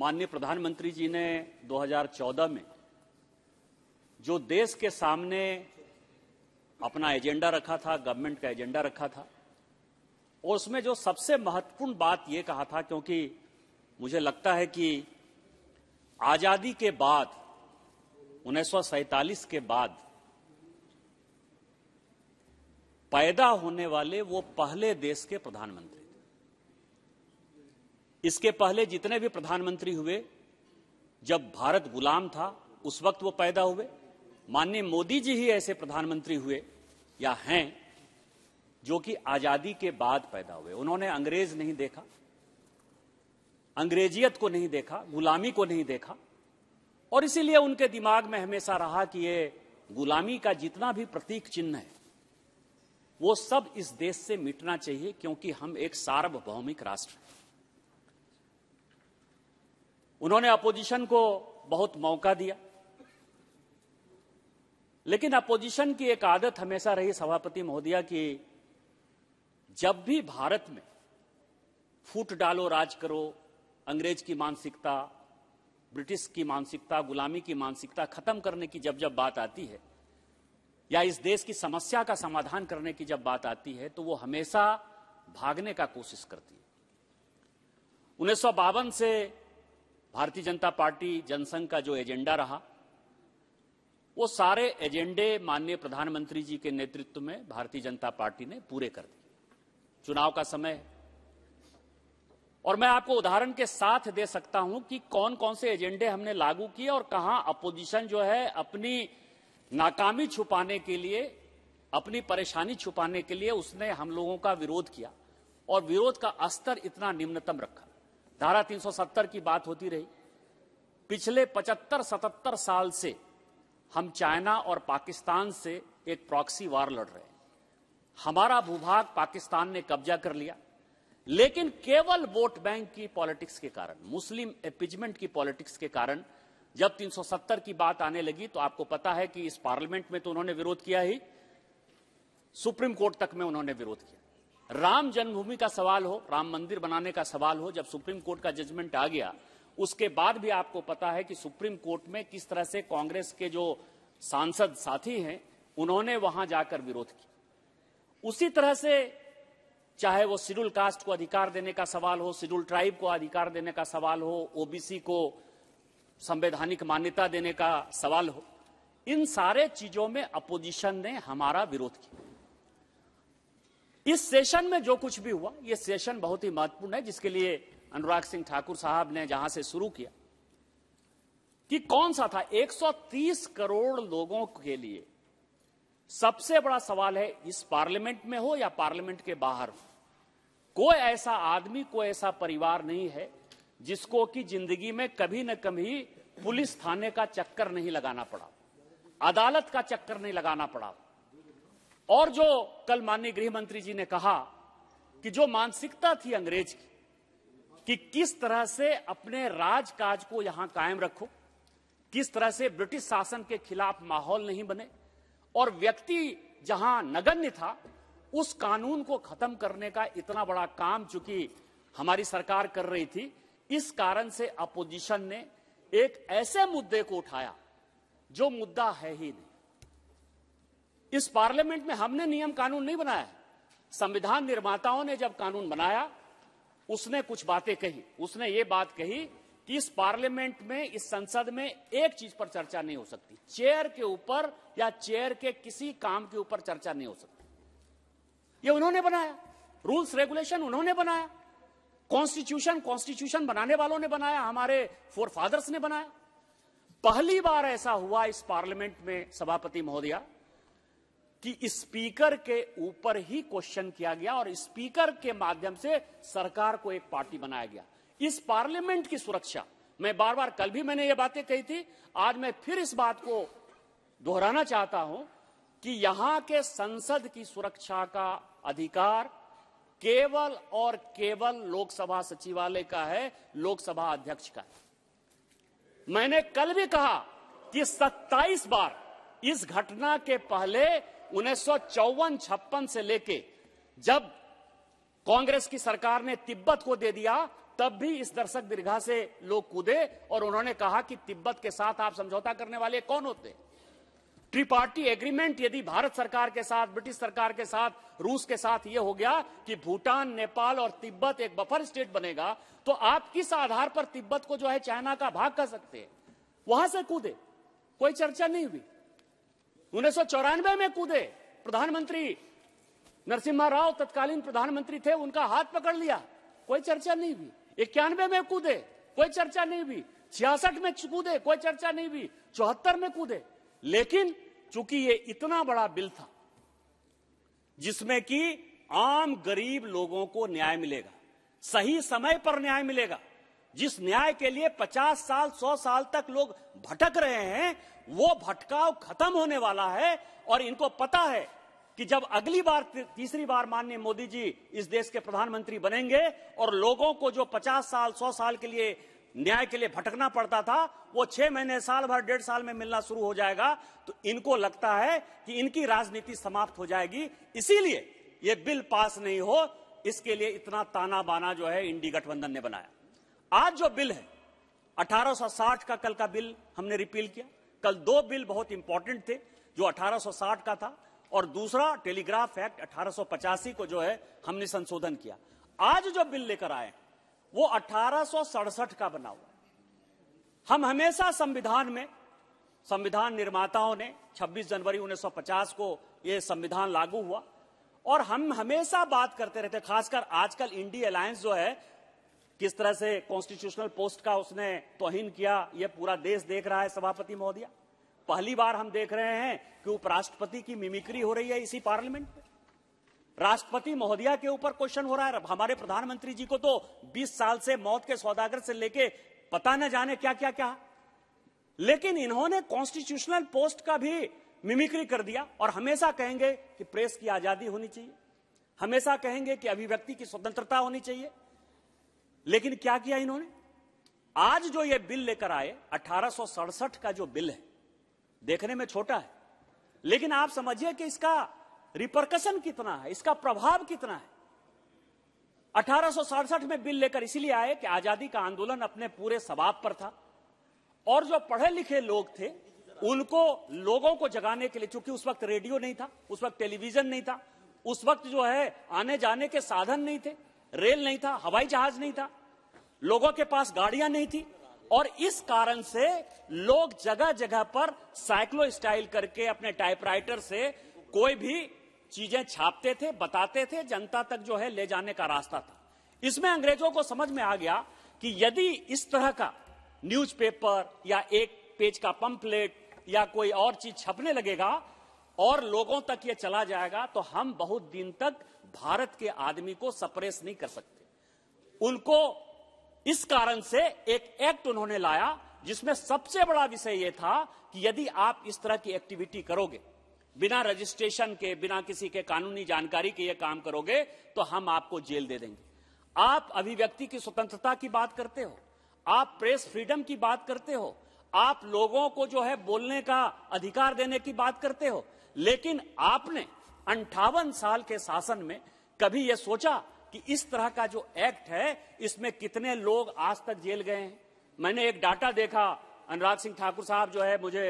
माननीय प्रधानमंत्री जी ने 2014 में जो देश के सामने अपना एजेंडा रखा था, गवर्नमेंट का एजेंडा रखा था, और उसमें जो सबसे महत्वपूर्ण बात यह कहा था, क्योंकि मुझे लगता है कि आजादी के बाद 1947 के बाद पैदा होने वाले वो पहले देश के प्रधानमंत्री थे। इसके पहले जितने भी प्रधानमंत्री हुए, जब भारत गुलाम था उस वक्त वो पैदा हुए। माननीय मोदी जी ही ऐसे प्रधानमंत्री हुए या हैं जो कि आजादी के बाद पैदा हुए। उन्होंने अंग्रेज नहीं देखा, अंग्रेजियत को नहीं देखा, गुलामी को नहीं देखा, और इसीलिए उनके दिमाग में हमेशा रहा कि ये गुलामी का जितना भी प्रतीक चिन्ह है वो सब इस देश से मिटना चाहिए, क्योंकि हम एक सार्वभौमिक राष्ट्र हैं। उन्होंने अपोजिशन को बहुत मौका दिया, लेकिन अपोजिशन की एक आदत हमेशा रही सभापति महोदया कि जब भी भारत में फूट डालो राज करो, अंग्रेज की मानसिकता, ब्रिटिश की मानसिकता, गुलामी की मानसिकता खत्म करने की जब जब बात आती है, या इस देश की समस्या का समाधान करने की जब बात आती है, तो वो हमेशा भागने का कोशिश करती है। 1952 से भारतीय जनता पार्टी जनसंघ का जो एजेंडा रहा, वो सारे एजेंडे माननीय प्रधानमंत्री जी के नेतृत्व में भारतीय जनता पार्टी ने पूरे कर दिए। चुनाव का समय है और मैं आपको उदाहरण के साथ दे सकता हूं कि कौन कौन से एजेंडे हमने लागू किए और कहां अपोजिशन जो है अपनी नाकामी छुपाने के लिए, अपनी परेशानी छुपाने के लिए उसने हम लोगों का विरोध किया, और विरोध का स्तर इतना निम्नतम रखा। धारा 370 की बात होती रही। पिछले 75-77 साल से हम चाइना और पाकिस्तान से एक प्रॉक्सी वार लड़ रहे हैं। हमारा भूभाग पाकिस्तान ने कब्जा कर लिया, लेकिन केवल वोट बैंक की पॉलिटिक्स के कारण, मुस्लिम एपिजमेंट की पॉलिटिक्स के कारण जब 370 की बात आने लगी, तो आपको पता है कि इस पार्लियामेंट में तो उन्होंने विरोध किया ही, सुप्रीम कोर्ट तक में उन्होंने विरोध किया। राम जन्मभूमि का सवाल हो, राम मंदिर बनाने का सवाल हो, जब सुप्रीम कोर्ट का जजमेंट आ गया, उसके बाद भी आपको पता है कि सुप्रीम कोर्ट में किस तरह से कांग्रेस के जो सांसद साथी हैं उन्होंने वहां जाकर विरोध किया। उसी तरह से चाहे वो शेड्यूल कास्ट को अधिकार देने का सवाल हो, शेड्यूल ट्राइब को अधिकार देने का सवाल हो, ओबीसी को संवैधानिक मान्यता देने का सवाल हो, इन सारे चीजों में अपोजिशन ने हमारा विरोध किया। इस सेशन में जो कुछ भी हुआ, यह सेशन बहुत ही महत्वपूर्ण है, जिसके लिए अनुराग सिंह ठाकुर साहब ने जहां से शुरू किया कि कौन सा था 130 करोड़ लोगों के लिए सबसे बड़ा सवाल है, इस पार्लियामेंट में हो या पार्लियामेंट के बाहर हो, कोई ऐसा आदमी, कोई ऐसा परिवार नहीं है जिसको कि जिंदगी में कभी न कभी पुलिस थाने का चक्कर नहीं लगाना पड़ा, अदालत का चक्कर नहीं लगाना पड़ा। और जो कल माननीय गृह मंत्री जी ने कहा कि जो मानसिकता थी अंग्रेज की कि किस तरह से अपने राजकाज को यहां कायम रखो, किस तरह से ब्रिटिश शासन के खिलाफ माहौल नहीं बने, और व्यक्ति जहां नगण्य था उस कानून को खत्म करने का इतना बड़ा काम चूंकि हमारी सरकार कर रही थी, इस कारण से अपोजिशन ने एक ऐसे मुद्दे को उठाया जो मुद्दा है ही नहीं। इस पार्लियामेंट में हमने नियम कानून नहीं बनाया है। संविधान निर्माताओं ने जब कानून बनाया, उसने कुछ बातें कही। उसने ये बात कही कि इस पार्लियामेंट में, इस संसद में एक चीज पर चर्चा नहीं हो सकती, चेयर के ऊपर या चेयर के किसी काम के ऊपर चर्चा नहीं हो सकती। ये उन्होंने बनाया, रूल्स रेगुलेशन उन्होंने बनाया, कॉन्स्टिट्यूशन बनाने वालों ने बनाया, हमारे फोरफादर्स ने बनाया। पहली बार ऐसा हुआ इस पार्लियामेंट में सभापति महोदया कि स्पीकर के ऊपर ही क्वेश्चन किया गया और स्पीकर के माध्यम से सरकार को एक पार्टी बनाया गया। इस पार्लियामेंट की सुरक्षा, मैं बार बार, कल भी मैंने ये बातें कही थी, आज मैं फिर इस बात को दोहराना चाहता हूं कि यहां के संसद की सुरक्षा का अधिकार केवल और केवल लोकसभा सचिवालय का है, लोकसभा अध्यक्ष का है। मैंने कल भी कहा कि 27 बार इस घटना के पहले 1954-56 से लेके जब कांग्रेस की सरकार ने तिब्बत को दे दिया, तब भी इस दर्शक दीर्घा से लोग कूदे और उन्होंने कहा कि तिब्बत के साथ आप समझौता करने वाले कौन होते हैं? ट्रिपार्टी एग्रीमेंट यदि भारत सरकार के साथ, ब्रिटिश सरकार के साथ, रूस के साथ यह हो गया कि भूटान, नेपाल और तिब्बत एक बफर स्टेट बनेगा, तो आप किस आधार पर तिब्बत को जो है चाइना का भाग कर सकते हैं? वहां से कूदे, कोई चर्चा नहीं हुई। 1994 में कूदे, प्रधानमंत्री नरसिम्हा राव तत्कालीन प्रधानमंत्री थे, उनका हाथ पकड़ लिया, कोई चर्चा नहीं हुई। 91 में कूदे, कोई चर्चा नहीं हुई। 66 में कूदे, कोई चर्चा नहीं हुई। 74 में कूदे। लेकिन चूंकि ये इतना बड़ा बिल था जिसमें कि आम गरीब लोगों को न्याय मिलेगा, सही समय पर न्याय मिलेगा, जिस न्याय के लिए 50 साल 100 साल तक लोग भटक रहे हैं, वो भटकाव खत्म होने वाला है। और इनको पता है कि जब अगली बार, तीसरी बार माननीय मोदी जी इस देश के प्रधानमंत्री बनेंगे और लोगों को जो 50 साल 100 साल के लिए न्याय के लिए भटकना पड़ता था, वो 6 महीने, साल भर, 1.5 साल में मिलना शुरू हो जाएगा, तो इनको लगता है कि इनकी राजनीति समाप्त हो जाएगी। इसीलिए ये बिल पास नहीं हो, इसके लिए इतना ताना बाना जो है इंडी गठबंधन ने बनाया। आज जो बिल है 1860 का, कल का बिल हमने रिपील किया। कल 2 बिल बहुत इंपॉर्टेंट थे, जो 1860 का था और दूसरा टेलीग्राफ एक्ट 1885 को जो है हमने संशोधन किया। आज जो बिल लेकर आए वो 1867 का बना हुआ है। हम हमेशा संविधान में, संविधान निर्माताओं ने 26 जनवरी 1950 को यह संविधान लागू हुआ और हम हमेशा बात करते रहते, खासकर आजकल इंडी अलायंस जो है किस तरह से कॉन्स्टिट्यूशनल पोस्ट का उसने तौहीन किया, यह पूरा देश देख रहा है। सभापति महोदया, पहली बार हम देख रहे हैं कि उपराष्ट्रपति की मिमिक्री हो रही है इसी पार्लियामेंट में। राष्ट्रपति महोदया के ऊपर क्वेश्चन हो रहा है। हमारे प्रधानमंत्री जी को तो 20 साल से मौत के सौदागर से लेके पता न जाने क्या क्या क्या, लेकिन इन्होंने कॉन्स्टिट्यूशनल पोस्ट का भी मिमिक्री कर दिया और हमेशा कहेंगे कि प्रेस की आजादी होनी चाहिए, हमेशा कहेंगे कि अभिव्यक्ति की स्वतंत्रता होनी चाहिए। लेकिन क्या किया इन्होंने? आज जो ये बिल लेकर आए, 1867 का जो बिल है, देखने में छोटा है, लेकिन आप समझिए कि इसका रिपरकशन कितना है, इसका प्रभाव कितना है। 1867 में बिल लेकर इसलिए आए कि आजादी का आंदोलन अपने पूरे सबाब पर था और जो पढ़े लिखे लोग थे उनको, लोगों को जगाने के लिए, चूंकि उस वक्त रेडियो नहीं था, उस वक्त टेलीविजन नहीं था, उस वक्त जो है आने जाने के साधन नहीं थे, रेल नहीं था, हवाई जहाज नहीं था, लोगों के पास गाड़ियां नहीं थी और इस कारण से लोग जगह जगह पर साइक्लो स्टाइल करके अपने टाइपराइटर से कोई भी चीजें छापते थे, बताते थे, जनता तक जो है ले जाने का रास्ता था। इसमें अंग्रेजों को समझ में आ गया कि यदि इस तरह का न्यूज़पेपर या एक पेज का पंपलेट या कोई और चीज छपने लगेगा और लोगों तक ये चला जाएगा तो हम बहुत दिन तक भारत के आदमी को सप्रेस नहीं कर सकते। उनको इस कारण से एक एक्ट उन्होंने लाया जिसमें सबसे बड़ा विषय यह था कि यदि आप इस तरह की एक्टिविटी करोगे, बिना रजिस्ट्रेशन के, बिना किसी के कानूनी जानकारी के ये काम करोगे तो हम आपको जेल दे देंगे। आप अभिव्यक्ति की स्वतंत्रता की बात करते हो, आप प्रेस फ्रीडम की बात करते हो, आप लोगों को जो है बोलने का अधिकार देने की बात करते हो, लेकिन आपने 58 साल के शासन में कभी यह सोचा कि इस तरह का जो एक्ट है इसमें कितने लोग आज तक जेल गए हैं? मैंने एक डाटा देखा, अनुराग सिंह ठाकुर साहब जो है मुझे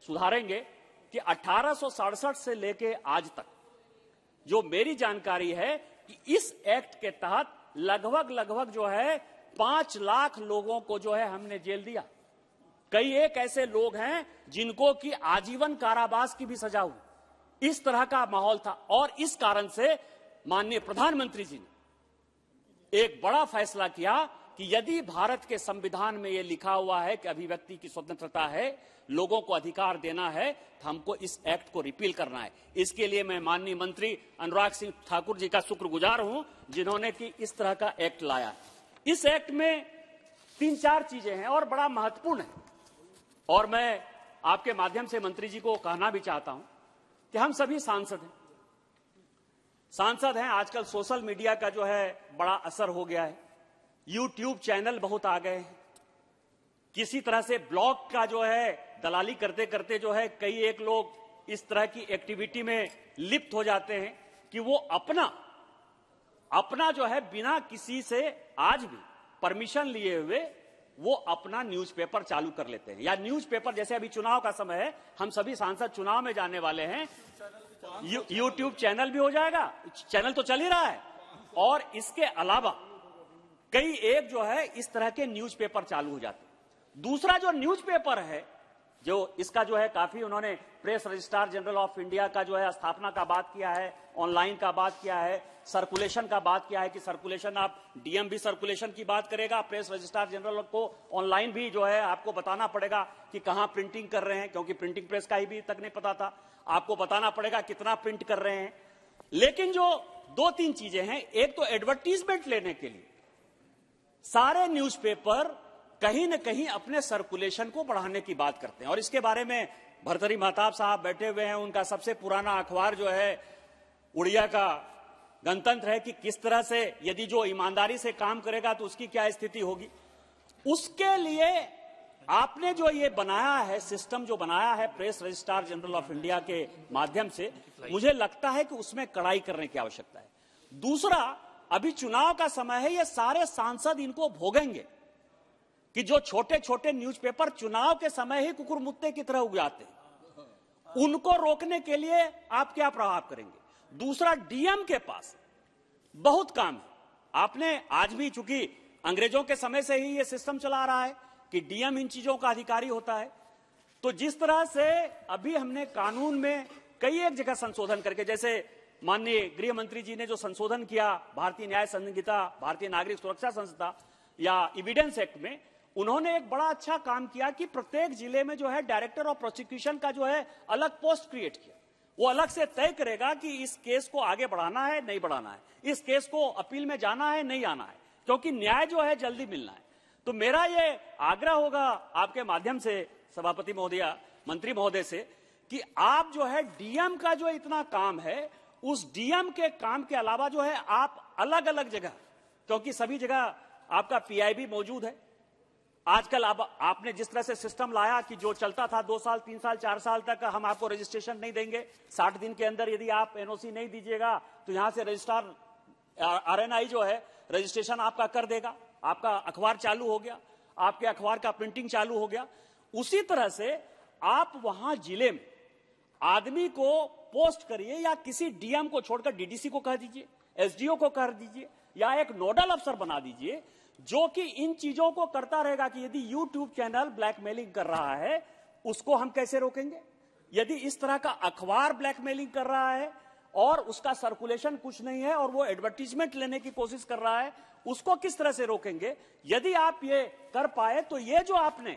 सुधारेंगे, कि 1867 से लेके आज तक जो मेरी जानकारी है कि इस एक्ट के तहत लगभग जो है 5 लाख लोगों को जो है हमने जेल दिया। कई एक ऐसे लोग हैं जिनको कि आजीवन कारावास की भी सजा हुई। इस तरह का माहौल था और इस कारण से माननीय प्रधानमंत्री जी ने एक बड़ा फैसला किया कि यदि भारत के संविधान में यह लिखा हुआ है कि अभिव्यक्ति की स्वतंत्रता है, लोगों को अधिकार देना है, तो हमको इस एक्ट को रिपील करना है। इसके लिए मैं माननीय मंत्री अनुराग सिंह ठाकुर जी का शुक्रगुजार हूं जिन्होंने कि इस तरह का एक्ट लाया। इस एक्ट में 3-4 चीजें हैं और बड़ा महत्वपूर्ण है और मैं आपके माध्यम से मंत्री जी को कहना भी चाहता हूं कि हम सभी सांसद हैं। आजकल सोशल मीडिया का जो है बड़ा असर हो गया है, यूट्यूब चैनल बहुत आ गए हैं, किसी तरह से ब्लॉग का जो है दलाली करते करते जो है कई एक लोग इस तरह की एक्टिविटी में लिप्त हो जाते हैं कि वो अपना जो है बिना किसी से आज भी परमिशन लिए हुए वो अपना न्यूज़पेपर चालू कर लेते हैं, या न्यूज़पेपर, जैसे अभी चुनाव का समय है, हम सभी सांसद चुनाव में जाने वाले हैं, यूट्यूब चैनल भी हो जाएगा, चैनल तो चल ही रहा है, और इसके अलावा कई एक जो है इस तरह के न्यूज़पेपर चालू हो जाते हैं। दूसरा जो न्यूज़पेपर है, जो इसका जो है काफी उन्होंने press registrar general of India का जो है स्थापना का बात किया है, ऑनलाइन का बात किया है, सर्कुलेशन का बात किया है कि सर्कुलेशन, आप डीएम भी सर्कुलेशन की बात करेगा, प्रेस रजिस्ट्रार जनरल को ऑनलाइन भी जो है आपको बताना पड़ेगा कि कहां प्रिंटिंग कर रहे हैं, क्योंकि प्रिंटिंग प्रेस का ही भी तक नहीं पता था, आपको बताना पड़ेगा कितना प्रिंट कर रहे हैं। लेकिन जो 2-3 चीजें हैं, एक तो एडवर्टीजमेंट लेने के लिए सारे न्यूज़पेपर कहीं न कहीं अपने सर्कुलेशन को बढ़ाने की बात करते हैं, और इसके बारे में भर्तृहरि महताब साहब बैठे हुए हैं, उनका सबसे पुराना अखबार जो है उड़िया का गणतंत्र है, कि किस तरह से यदि जो ईमानदारी से काम करेगा तो उसकी क्या स्थिति होगी। उसके लिए आपने जो ये बनाया है, सिस्टम जो बनाया है press registrar general of India के माध्यम से, मुझे लगता है कि उसमें कड़ाई करने की आवश्यकता है। दूसरा, अभी चुनाव का समय है, ये सारे सांसद इनको भोगेंगे कि जो छोटे छोटे न्यूज़पेपर चुनाव के समय ही कुकुरमुत्ते की तरह उग जाते हैं, उनको रोकने के लिए आप क्या प्रभाव करेंगे। दूसरा, डीएम के पास बहुत काम है। आपने आज भी, चूंकि अंग्रेजों के समय से ही यह सिस्टम चला रहा है कि डीएम इन चीजों का अधिकारी होता है, तो जिस तरह से अभी हमने कानून में कई एक जगह संशोधन करके, जैसे माननीय गृह मंत्री जी ने जो संशोधन किया भारतीय न्याय संहिता, भारतीय नागरिक सुरक्षा संहिता या एविडेंस एक्ट में, उन्होंने एक बड़ा अच्छा काम किया कि प्रत्येक जिले में जो है डायरेक्टर ऑफ प्रोसिक्यूशन का जो है अलग पोस्ट क्रिएट किया। वो अलग से तय करेगा कि इस केस को आगे बढ़ाना है, नहीं बढ़ाना है, इस केस को अपील में जाना है, नहीं आना है, क्योंकि न्याय जो है जल्दी मिलना है। तो मेरा ये आग्रह होगा आपके माध्यम से सभापति महोदया, मंत्री महोदय से, कि आप जो है डीएम का जो इतना काम है, उस डीएम के काम के अलावा जो है आप अलग अलग जगह, क्योंकि सभी जगह आपका पीआईबी मौजूद है। आजकल अब आपने जिस तरह से सिस्टम लाया कि जो चलता था 2 साल, 3 साल, 4 साल तक हम आपको रजिस्ट्रेशन नहीं देंगे, 60 दिन के अंदर यदि आप एनओसी नहीं दीजिएगा तो यहां से रजिस्ट्रार आरएनआई जो है रजिस्ट्रेशन आपका कर देगा, आपका अखबार चालू हो गया, आपके अखबार का प्रिंटिंग चालू हो गया। उसी तरह से आप वहां जिले में आदमी को पोस्ट करिए, या किसी डीएम को छोड़कर डीडीसी को कह दीजिए, एसडीओ को कह दीजिए, या एक नोडल अफसर बना दीजिए जो कि इन चीजों को करता रहेगा कि यदि यूट्यूब चैनल ब्लैकमेलिंग कर रहा है उसको हम कैसे रोकेंगे, यदि इस तरह का अखबार ब्लैकमेलिंग कर रहा है और उसका सर्कुलेशन कुछ नहीं है और वो एडवर्टीजमेंट लेने की कोशिश कर रहा है, उसको किस तरह से रोकेंगे। यदि आप ये कर पाए तो ये जो आपने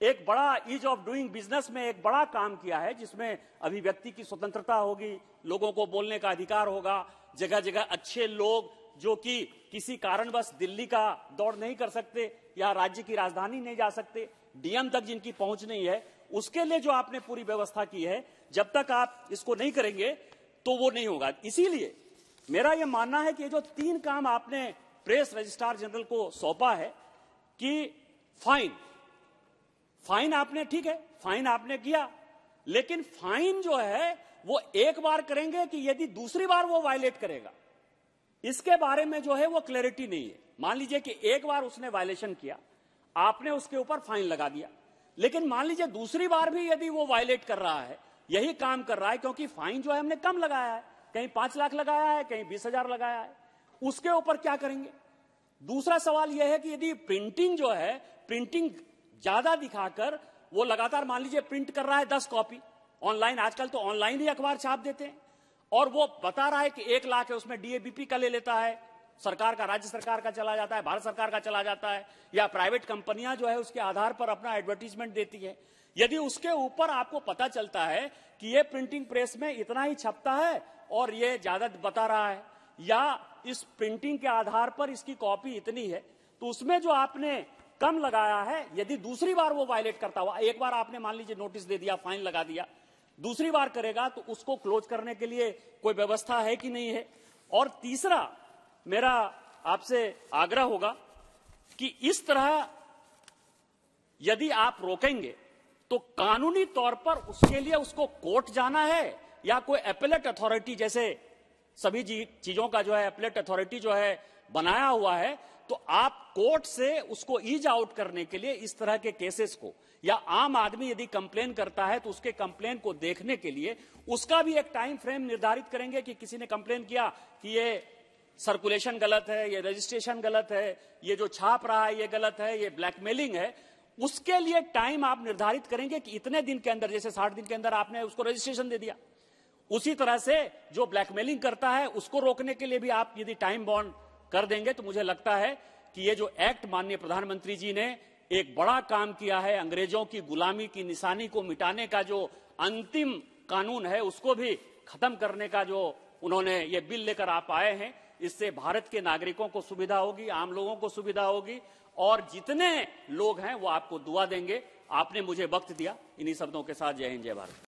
एक बड़ा ईज ऑफ डूइंग बिजनेस में एक बड़ा काम किया है, जिसमें अभिव्यक्ति की स्वतंत्रता होगी, लोगों को बोलने का अधिकार होगा, जगह जगह अच्छे लोग जो कि किसी कारणवश दिल्ली का दौड़ नहीं कर सकते या राज्य की राजधानी नहीं जा सकते, डीएम तक जिनकी पहुंच नहीं है, उसके लिए जो आपने पूरी व्यवस्था की है, जब तक आप इसको नहीं करेंगे तो वो नहीं होगा। इसीलिए मेरा यह मानना है कि ये जो 3 काम आपने प्रेस रजिस्ट्रार जनरल को सौंपा है कि फाइन आपने, ठीक है, फाइन आपने किया, लेकिन फाइन जो है वो एक बार करेंगे कि यदि दूसरी बार वो वायलेट करेगा, इसके बारे में जो है वो क्लैरिटी नहीं है। मान लीजिए कि एक बार उसने वायलेशन किया, आपने उसके ऊपर फाइन लगा दिया, लेकिन मान लीजिए दूसरी बार भी यदि वो वायलेट कर रहा है, यही काम कर रहा है, क्योंकि फाइन जो है हमने कम लगाया है, कहीं 5 लाख लगाया है, कहीं 20,000 लगाया है, उसके ऊपर क्या करेंगे। दूसरा सवाल यह है कि यदि प्रिंटिंग जो है, प्रिंटिंग ज्यादा दिखाकर वो लगातार मान लीजिए प्रिंट कर रहा है 10 कॉपी ऑनलाइन, आजकल तो ऑनलाइन ही अखबार छाप देते हैं, और वो बता रहा है कि 1 लाख है, उसमें डीएबीपी का ले लेता है, सरकार का, राज्य सरकार का चला जाता है, भारत सरकार का चला जाता है, या प्राइवेट कंपनियां जो है उसके आधार पर अपना एडवर्टीजमेंट देती है। यदि उसके ऊपर आपको पता चलता है कि ये प्रिंटिंग प्रेस में इतना ही छपता है और ये ज्यादा बता रहा है, या इस प्रिंटिंग के आधार पर इसकी कॉपी इतनी है, तो उसमें जो आपने कम लगाया है, यदि दूसरी बार वो वायलेट करता हुआ, एक बार आपने मान लीजिए नोटिस दे दिया, फाइन लगा दिया, दूसरी बार करेगा तो उसको क्लोज करने के लिए कोई व्यवस्था है कि नहीं है। और तीसरा मेरा आपसे आग्रह होगा कि इस तरह यदि आप रोकेंगे तो कानूनी तौर पर उसके लिए उसको कोर्ट जाना है, या कोई एपेलेट अथॉरिटी, जैसे सभी चीजों का जो है एपेलेट अथॉरिटी जो है बनाया हुआ है, तो आप कोर्ट से उसको ईज आउट करने के लिए इस तरह के केसेस को, या आम आदमी यदि कंप्लेन करता है तो उसके कंप्लेन को देखने के लिए उसका भी एक टाइम फ्रेम निर्धारित करेंगे कि किसी ने कंप्लेन किया कि ये सर्कुलेशन गलत है, ये रजिस्ट्रेशन गलत है, ये जो छाप रहा है ये गलत है, ये ब्लैकमेलिंग है, उसके लिए टाइम आप निर्धारित करेंगे कि इतने दिन के अंदर, जैसे 60 दिन के अंदर आपने उसको रजिस्ट्रेशन दे दिया, उसी तरह से जो ब्लैकमेलिंग करता है उसको रोकने के लिए भी आप यदि टाइम बॉन्ड कर देंगे तो मुझे लगता है कि ये जो एक्ट माननीय प्रधानमंत्री जी ने एक बड़ा काम किया है, अंग्रेजों की गुलामी की निशानी को मिटाने का जो अंतिम कानून है उसको भी खत्म करने का जो उन्होंने ये बिल लेकर आप आए हैं, इससे भारत के नागरिकों को सुविधा होगी, आम लोगों को सुविधा होगी, और जितने लोग हैं वो आपको दुआ देंगे। आपने मुझे वक्त दिया, इन्हीं शब्दों के साथ जय हिंद जय भारत।